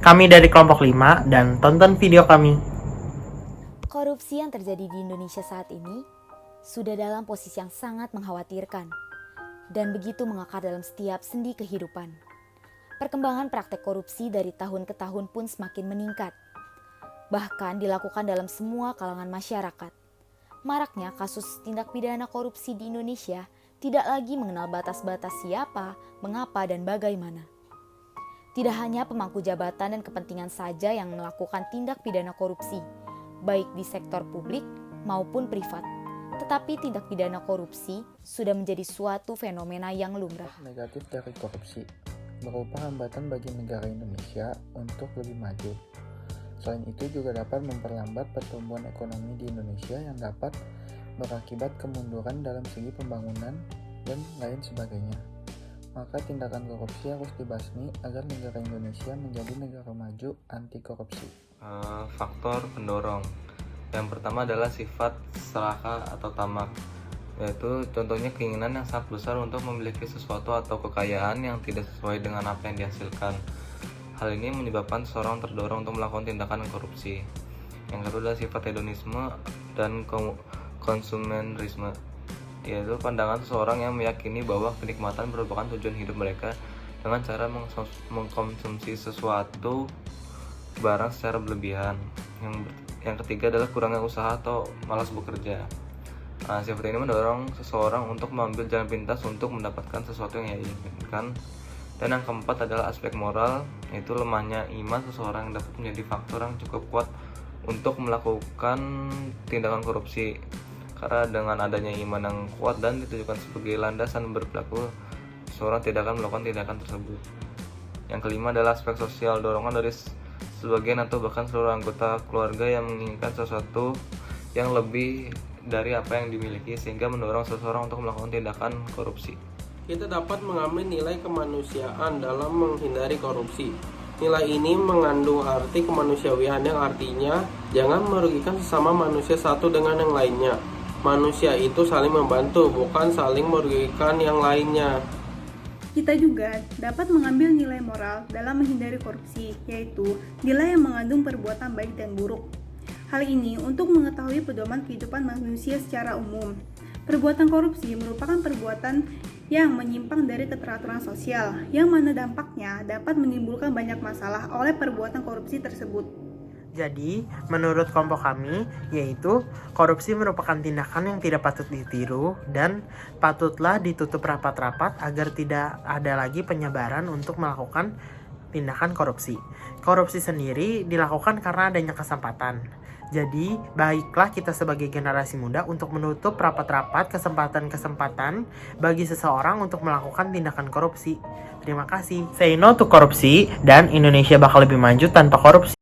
Kami dari kelompok 5 dan tonton video kami. Korupsi yang terjadi di Indonesia saat ini sudah dalam posisi yang sangat mengkhawatirkan dan begitu mengakar dalam setiap sendi kehidupan. Perkembangan praktek korupsi dari tahun ke tahun pun semakin meningkat, bahkan dilakukan dalam semua kalangan masyarakat. Maraknya kasus tindak pidana korupsi di Indonesia tidak lagi mengenal batas-batas siapa, mengapa, dan bagaimana. Tidak hanya pemangku jabatan dan kepentingan saja yang melakukan tindak pidana korupsi, baik di sektor publik maupun privat. Tetapi tindak pidana korupsi sudah menjadi suatu fenomena yang lumrah. Negatif dari korupsi berupa hambatan bagi negara Indonesia untuk lebih maju. Selain itu juga dapat memperlambat pertumbuhan ekonomi di Indonesia yang dapat berakibat kemunduran dalam segi pembangunan dan lain sebagainya. Maka tindakan korupsi harus dibasmi agar negara Indonesia menjadi negara maju anti korupsi. Faktor pendorong yang pertama adalah sifat serakah atau tamak, yaitu contohnya keinginan yang sangat besar untuk memiliki sesuatu atau kekayaan yang tidak sesuai dengan apa yang dihasilkan. Hal ini menyebabkan seseorang terdorong untuk melakukan tindakan korupsi. Yang kedua adalah sifat hedonisme dan konsumerisme, yaitu pandangan seseorang yang meyakini bahwa kenikmatan merupakan tujuan hidup mereka dengan cara mengkonsumsi sesuatu barang secara berlebihan. Yang ketiga adalah kurangnya usaha atau malas bekerja. Sifat ini mendorong seseorang untuk mengambil jalan pintas untuk mendapatkan sesuatu yang ia inginkan. Dan yang keempat adalah aspek moral, yaitu lemahnya iman seseorang yang dapat menjadi faktor yang cukup kuat untuk melakukan tindakan korupsi. Karena dengan adanya iman yang kuat dan ditujukan sebagai landasan berperilaku, seseorang tidak akan melakukan tindakan tersebut. Yang kelima adalah aspek sosial, dorongan dari sebagian atau bahkan seluruh anggota keluarga yang menginginkan sesuatu yang lebih dari apa yang dimiliki sehingga mendorong seseorang untuk melakukan tindakan korupsi. Kita dapat mengambil nilai kemanusiaan dalam menghindari korupsi. Nilai ini mengandung arti kemanusiaan yang artinya jangan merugikan sesama manusia satu dengan yang lainnya. Manusia itu saling membantu, bukan saling merugikan yang lainnya. Kita juga dapat mengambil nilai moral dalam menghindari korupsi, yaitu nilai yang mengandung perbuatan baik dan buruk. Hal ini untuk mengetahui pedoman kehidupan manusia secara umum. Perbuatan korupsi merupakan perbuatan yang menyimpang dari keteraturan sosial, yang mana dampaknya dapat menimbulkan banyak masalah oleh perbuatan korupsi tersebut. Jadi, menurut kelompok kami, yaitu korupsi merupakan tindakan yang tidak patut ditiru dan patutlah ditutup rapat-rapat agar tidak ada lagi penyebaran untuk melakukan tindakan korupsi. Korupsi sendiri dilakukan karena adanya kesempatan. Jadi, baiklah kita sebagai generasi muda untuk menutup rapat-rapat kesempatan-kesempatan bagi seseorang untuk melakukan tindakan korupsi. Terima kasih. Say no to korupsi dan Indonesia bakal lebih maju tanpa korupsi.